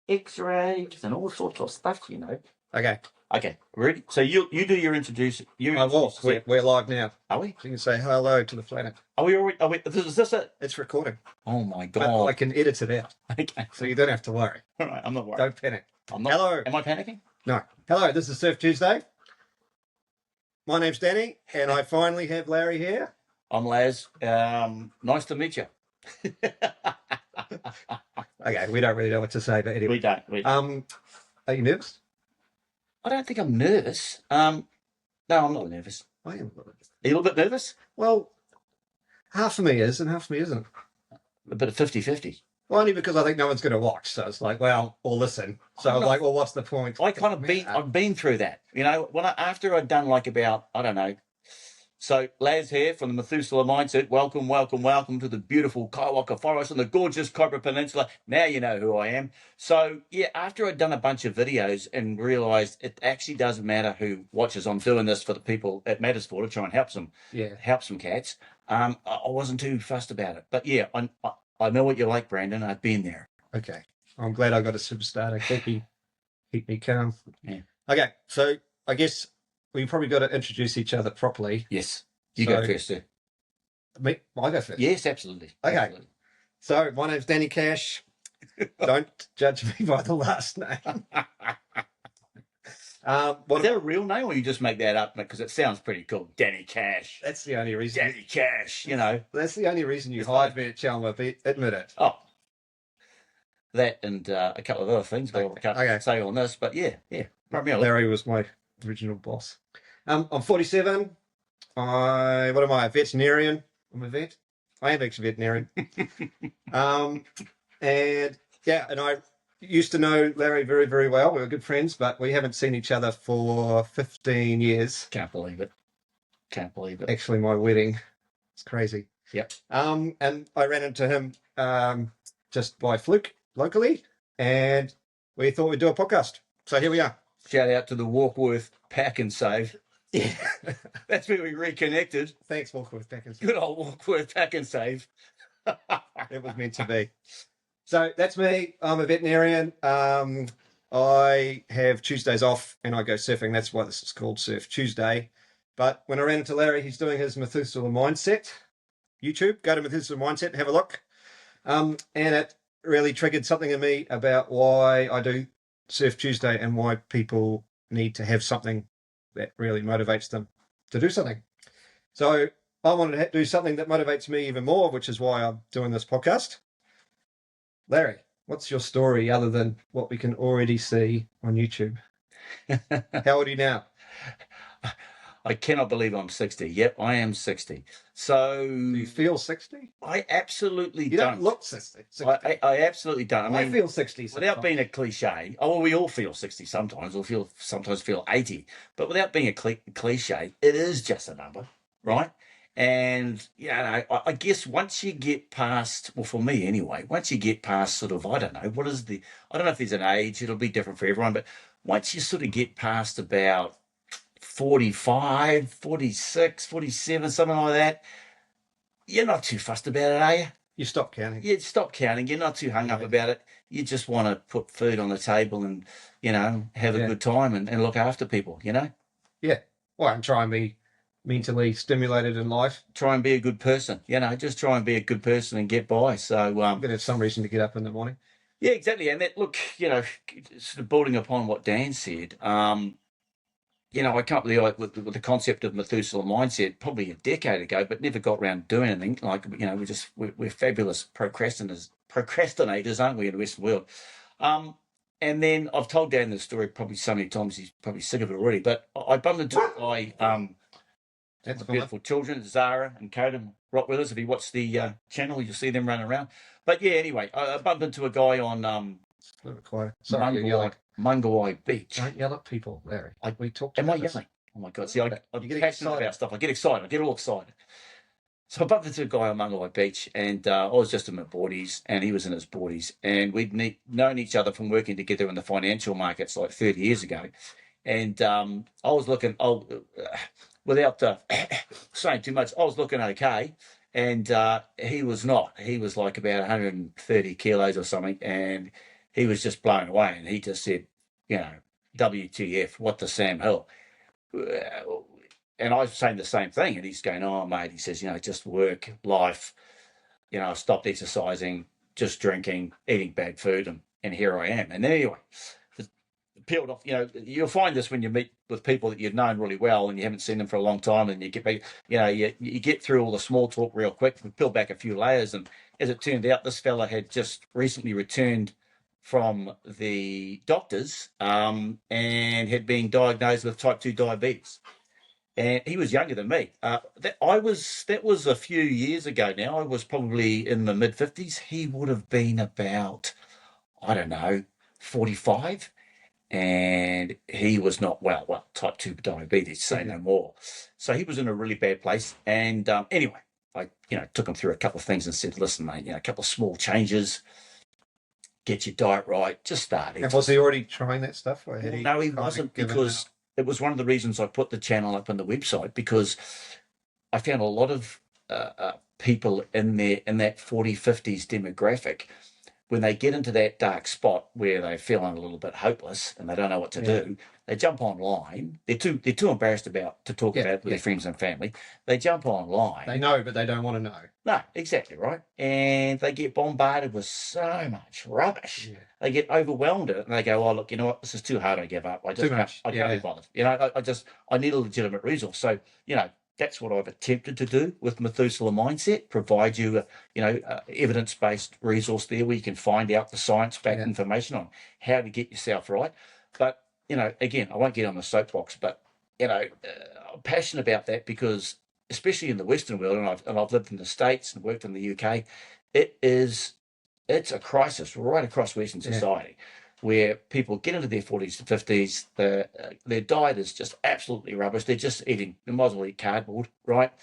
X-rays and all sorts of stuff, you know. Okay. Okay, ready? So you do your introduce. I will. We're live now. Are we? So you can say hello to the planet. Are we already? Is this it? It's recording. Oh my God. But I can edit it out. Okay. So you don't have to worry. All right, I'm not worried. Don't panic. I'm not. Hello. Am I panicking? No. Hello, this is Surf Tuesday. My name's Danny, and I finally have Larry here. I'm Laz. Nice to meet you. Okay, we don't really know what to say, but anyway. We don't. Are you nervous? I don't think I'm nervous. No, I'm not nervous. I am. Are you a little bit nervous? Well, half of me is and half of me isn't. A bit of 50-50. Well, only because I think no one's going to watch. So it's like, well, or listen. So I was like, well, what's the point? I've been through that. You know, after I'd done like about, I don't know. So Laz here from the Methuselah Mindset. Welcome to the beautiful Kaiwaka Forest and the gorgeous Cobra Peninsula. Now you know who I am. So yeah, after I'd done a bunch of videos and realized it actually doesn't matter who watches. I'm doing this for the people it matters for, to try and help some cats. I wasn't too fussed about it. But yeah, I know what you're like, Brandon. I've been there. Okay. I'm glad I got a superstar to keep me calm. Yeah. Okay, so I guess we probably got to introduce each other properly. Yes. You go first, sir. Me? I go first. Yes, absolutely. Okay. Absolutely. So my name's Danny Cash. Don't judge me by the last name. Is that a real name, or you just make that up because it sounds pretty cool? Danny Cash. That's the only reason. Danny Cash, you know. That's the only reason you hired me at Chalmers. Admit it. Oh, that and a couple of other things that I can't say on this, but yeah. Primarily. Larry was my original boss. I'm 47. What am I? A veterinarian. I'm a vet. I am actually a veterinarian. And I used to know Larry very, very well. We were good friends, but we haven't seen each other for 15 years. Can't believe it. Actually, my wedding. It's crazy. Yep. And I ran into him just by fluke locally, and we thought we'd do a podcast. So here we are. Shout out to the Walkworth Pack and Save. Yeah. That's where we reconnected. Thanks, Walkworth Pack and Save. Good old Walkworth Pack and Save. It was meant to be. So that's me. I'm a veterinarian. I have Tuesdays off and I go surfing. That's why this is called Surf Tuesday. But when I ran into Larry, he's doing his Methuselah Mindset. YouTube, go to Methuselah Mindset, have a look. And it really triggered something in me about why I do Surf Tuesday and why people need to have something that really motivates them to do something. So I wanted to do something that motivates me even more, which is why I'm doing this podcast. Larry, what's your story other than what we can already see on YouTube? How old are you now? I cannot believe I'm 60. Yep, I am 60. So... Do you feel 60? I absolutely don't. You don't look 60. I absolutely don't. I feel 60 sometimes. Without being a cliche, well, we all feel 60 sometimes, or sometimes feel 80. But without being a cliche, it is just a number, right? And, you know, I guess once you get past, well, for me anyway, once you get past sort of, I don't know know if there's an age, it'll be different for everyone, but once you sort of get past about 45, 46, 47, something like that, you're not too fussed about it, are you? You stop counting. You stop counting. You're not too hung up about it. You just want to put food on the table and, you know, have a good time and look after people, you know? Yeah. Well, I'm trying to be mentally stimulated in life. Try and be a good person, you know, just try and be a good person and get by. So I'm going to have some reason to get up in the morning. Yeah, exactly. And that, look, you know, sort of building upon what Dan said, you know, I can't believe with the concept of Methuselah Mindset probably a decade ago, but never got around doing anything. Like, you know, we're fabulous procrastinators, aren't we, in the Western world? And then I've told Dan this story probably so many times, he's probably sick of it already, but I bumped into a guy, that's beautiful children, Zara and Coda, rock with us. If you watch the channel, you'll see them running around. But yeah, anyway, I bumped into a guy on a little bit quiet. Sorry, Mungawai Beach. Don't yell at people, Larry. We talked about this. Yelling? Oh my God. See, I'm passionate about stuff. I get excited. I get all excited. So I bumped into a guy on Mungawai Beach, and I was just in my boardies, and he was in his boardies. And we'd known each other from working together in the financial markets like 30 years ago. And I was looking, without saying too much, I was looking okay. And he was not. He was like about 130 kilos or something. And he was just blown away, and he just said, you know, WTF, what the Sam Hill? And I was saying the same thing, and he's going, oh, mate, he says, just work, life, I stopped exercising, just drinking, eating bad food, and here I am. And anyway, peeled off, you'll find this when you meet with people that you've known really well and you haven't seen them for a long time, and you get back, you get through all the small talk real quick and peel back a few layers. And as it turned out, this fella had just recently returned from the doctors, and had been diagnosed with type 2 diabetes. And he was younger than me. That was a few years ago now. I was probably in the mid-50s. He would have been about, I don't know, 45. And he was not well, type 2 diabetes, say no more. So he was in a really bad place. And anyway, I took him through a couple of things and said, listen, mate, a couple of small changes, get your diet right, just start. And was he already trying that stuff? Or had No, he wasn't, because it was one of the reasons I put the channel up on the website, because I found a lot of people in that 40, 50s demographic, when they get into that dark spot where they're feeling a little bit hopeless and they don't know what to do, they jump online. They're too embarrassed to talk about it with their friends and family. They jump online. They know, but they don't want to know. No, exactly right. And they get bombarded with so much rubbish. Yeah. They get overwhelmed at it, and they go, "Oh, look, you know what? This is too hard. I give up. I can't be bothered. I need a legitimate resource." So, that's what I've attempted to do with Methuselah Mindset. Provide you, evidence-based resource there where you can find out the science-backed information on how to get yourself right. But again, I won't get on the soapbox, but I'm passionate about that because, especially in the Western world, and I've lived in the States and worked in the UK, it's a crisis right across Western society, where people get into their 40s and 50s, their diet is just absolutely rubbish. They're just eating, they might as well eat cardboard, right?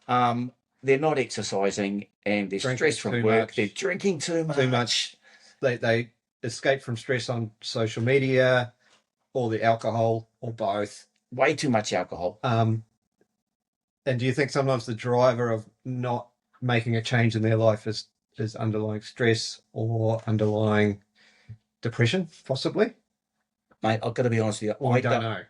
They're not exercising, and they're stressed from work. They're drinking too much. They escape from stress on social media, or the alcohol, or both. Way too much alcohol. And do you think sometimes the driver of not making a change in their life is underlying stress or underlying depression, possibly? Mate, I've got to be honest with you.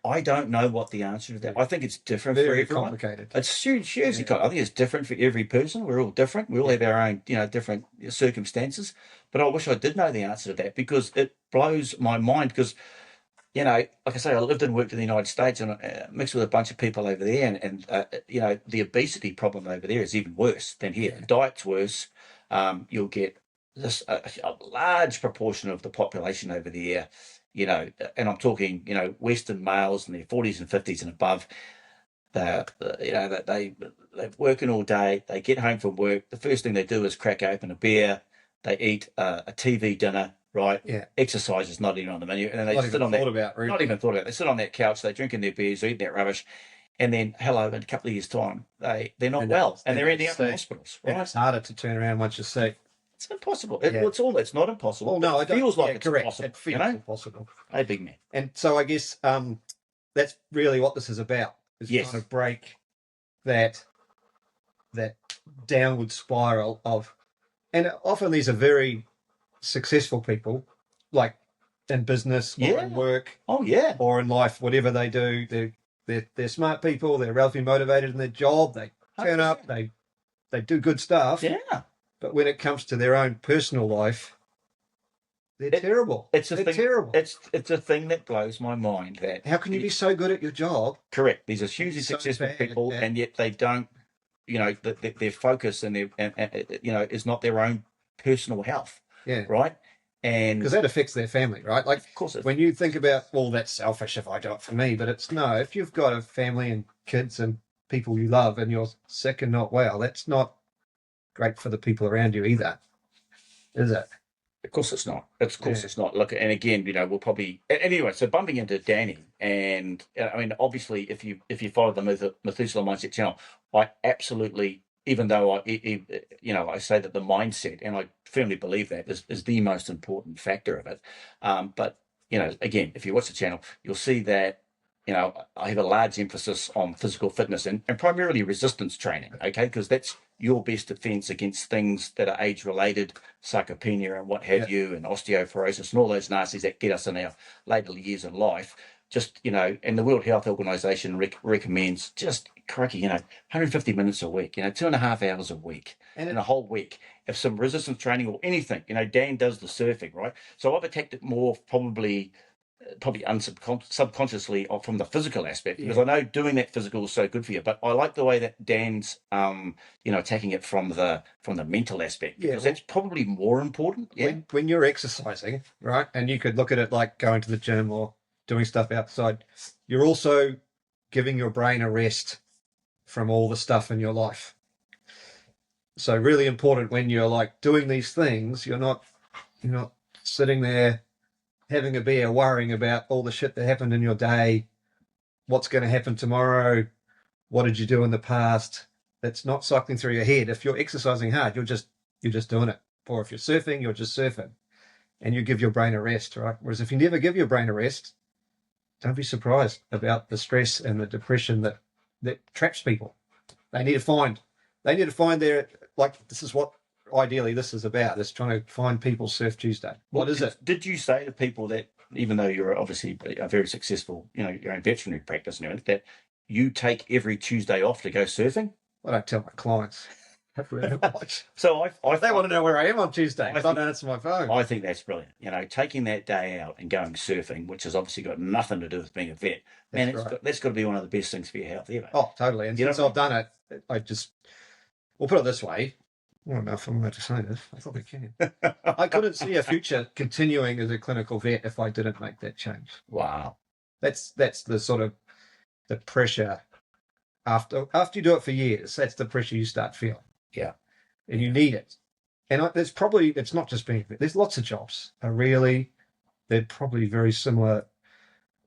I don't know what the answer to that. I think it's different for everyone. Very complicated. It's hugely complicated. I think it's different for every person. We're all different. We all have our own, different circumstances. But I wish I did know the answer to that, because it blows my mind. Because, like I say, I lived and worked in the United States, and mixed with a bunch of people over there. And the obesity problem over there is even worse than here. The diet's worse. You'll get this a large proportion of the population over there, and I'm talking, Western males in their 40s and 50s and above. They're working all day. They get home from work. The first thing they do is crack open a beer. They eat a TV dinner, right? Yeah. Exercise is not even on the menu, and then they sit on that. Not even thought about it. They sit on that couch. They drinking their beers, eating that rubbish. And then, in a couple of years' time, they're not well, and they're ending up in hospitals. Right? It's harder to turn around once you see. It's impossible. It's not impossible. Well, no, it feels like it's correct. impossible. It feels impossible. Hey, big man. And so I guess that's really what this is about. Is kind of break that downward spiral of, and often these are very successful people, like in business or in work. Oh yeah. Or in life, whatever they do, they're smart people. They're relatively motivated in their job. They turn up. They do good stuff. Yeah. But when it comes to their own personal life, they're terrible. They're terrible. It's a thing that blows my mind. That how can you be so good at your job? Correct. These are hugely successful people, and yet they don't. Their focus and is not their own personal health. Yeah. Right. And because that affects their family, right? Like, of course, when you think about, well, that's selfish if I do it for me, but it's no. If you've got a family and kids and people you love, and you're sick and not well, that's not great for the people around you either, is it? Of course it's not. It's not. Look, and again, we'll probably anyway. So bumping into Danny, and I mean, obviously, if you follow the Methuselah Mindset channel, I absolutely, even though I say that the mindset, and I firmly believe that is the most important factor of it. But again, if you watch the channel, you'll see that I have a large emphasis on physical fitness and primarily resistance training. Okay, because that's your best defense against things that are age-related, sarcopenia and what have you, and osteoporosis and all those nasties that get us in our later years in life. Just, and the World Health Organization recommends just, crikey, 150 minutes a week, 2.5 hours a week, in a whole week of some resistance training or anything. Dan does the surfing, right? So I've attacked it more probably subconsciously from the physical aspect, because I know doing that physical is so good for you. But I like the way that Dan's, attacking it from the mental aspect, because that's probably more important. Yeah. When you're exercising, right, and you could look at it like going to the gym or doing stuff outside, you're also giving your brain a rest from all the stuff in your life. So really important when you're like doing these things, you're not sitting there having a beer, worrying about all the shit that happened in your day, what's going to happen tomorrow, what did you do in the past. That's not cycling through your head. If you're exercising hard, you're just doing it. Or if you're surfing, you're just surfing, and you give your brain a rest, right? Whereas if you never give your brain a rest, don't be surprised about the stress and the depression that traps people. They need to find their, like, this is what ideally this is about. It's trying to find people Surf Tuesday. What is it? Did you say to people that, even though you're obviously a very successful, your own veterinary practice and everything, that you take every Tuesday off to go surfing? I don't tell my clients. So they want to know where I am on Tuesday. I don't answer my phone. I think that's brilliant. Taking that day out and going surfing, which has obviously got nothing to do with being a vet. Man, that's got to be one of the best things for your health ever. Oh, totally. And since I've done it, we'll put it this way. I don't know if I'm allowed to say this. I probably can. I couldn't see a future continuing as a clinical vet if I didn't make that change. Wow. That's the sort of the pressure after you do it for years. That's the pressure you start feeling. Yeah. And you need it. And it's not just being a vet. There's lots of jobs. They're probably very similar.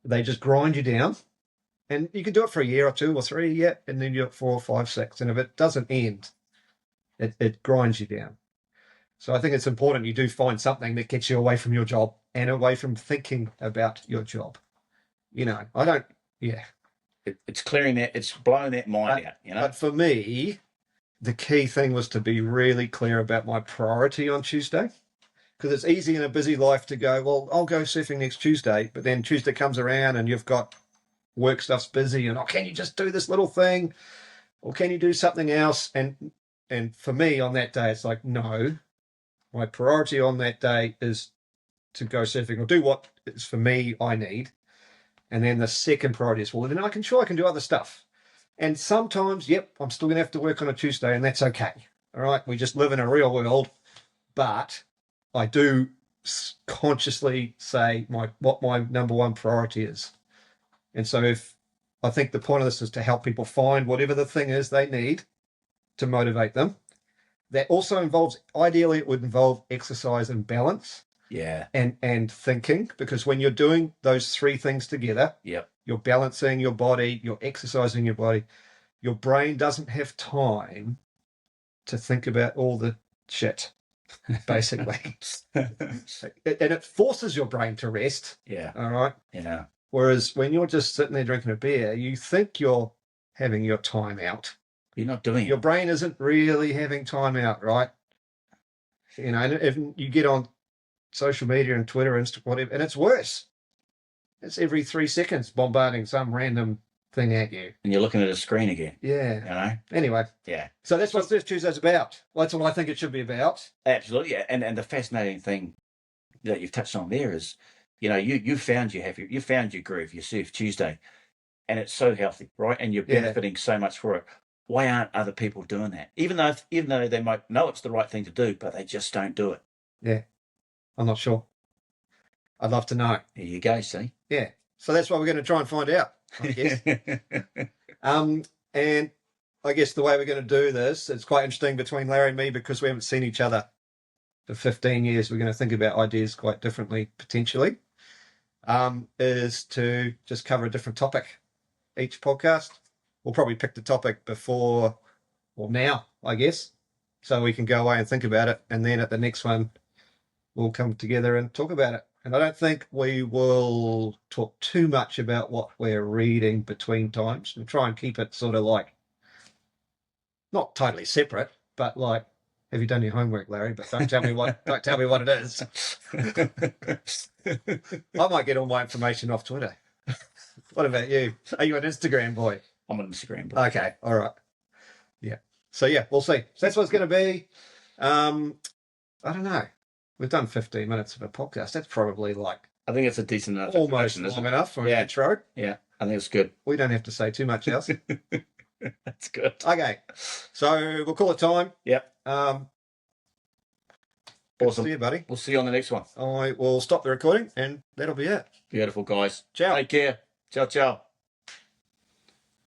They just grind you down. And you can do it for a year or 2 or 3, yeah, and then you're at 4, 5, 6. And if it doesn't end, it grinds you down. So I think it's important you do find something that gets you away from your job and away from thinking about your job. It's clearing that, it's blowing that mind out, But for me, the key thing was to be really clear about my priority on Tuesday. Because it's easy in a busy life to go, well, I'll go surfing next Tuesday. But then Tuesday comes around and you've got work stuff's busy and, can you just do this little thing? Or can you do something else? And for me on that day, it's like, no, my priority on that day is to go surfing or do what is for me I need. And then the second priority is, well, then I can do other stuff. And sometimes, I'm still going to have to work on a Tuesday, and that's okay. All right, we just live in a real world. But I do consciously say what my number one priority is. And so I think the point of this is to help people find whatever the thing is they need to motivate them. That also ideally it would involve exercise and balance. Yeah. And thinking, because when you're doing those 3 things together, you're balancing your body, you're exercising your body, your brain doesn't have time to think about all the shit, basically. And it forces your brain to rest. Yeah. All right. Yeah. Whereas when you're just sitting there drinking a beer, you think you're having your time out. You're not doing it. Your brain isn't really having time out, right? And if you get on social media and Twitter and whatever, and it's worse. It's every 3 seconds bombarding some random thing at you. And you're looking at a screen again. Yeah. Anyway. Yeah. So that's what Surf Tuesday's about. Well, that's what I think it should be about. Absolutely. Yeah. And the fascinating thing that you've touched on there is, you found your groove, your Surf Tuesday, and it's so healthy, right? And you're benefiting so much for it. Why aren't other people doing that? Even though they might know it's the right thing to do, but they just don't do it. Yeah. I'm not sure. I'd love to know. There you go, see? Yeah. So that's what we're going to try and find out, I guess. And I guess the way we're going to do this, it's quite interesting between Larry and me because we haven't seen each other for 15 years. We're going to think about ideas quite differently, potentially, is to just cover a different topic each podcast. We'll probably pick the topic before or now, I guess, so we can go away and think about it. And then at the next one, we'll come together and talk about it. And I don't think we will talk too much about what we're reading between times. We'll try and keep it sort of like not totally separate, but like, have you done your homework, Larry? But don't tell me what it is. I might get all my information off Twitter. What about you? Are you an Instagram boy? I'm an Instagram boy. Okay, all right. Yeah. So yeah, we'll see. So that's what it's going to be. I don't know. We've done 15 minutes of a podcast. That's probably like I think it's a decent enough almost introduction, isn't long it? enough for an Yeah. intro. Yeah, I think it's good. We don't have to say too much else. That's good. Okay, so we'll call it time. Yep. Good Awesome. to see you, buddy. We'll see you on the next one. I will stop the recording, and that'll be it. Beautiful, guys. Ciao. Take care. Ciao, ciao.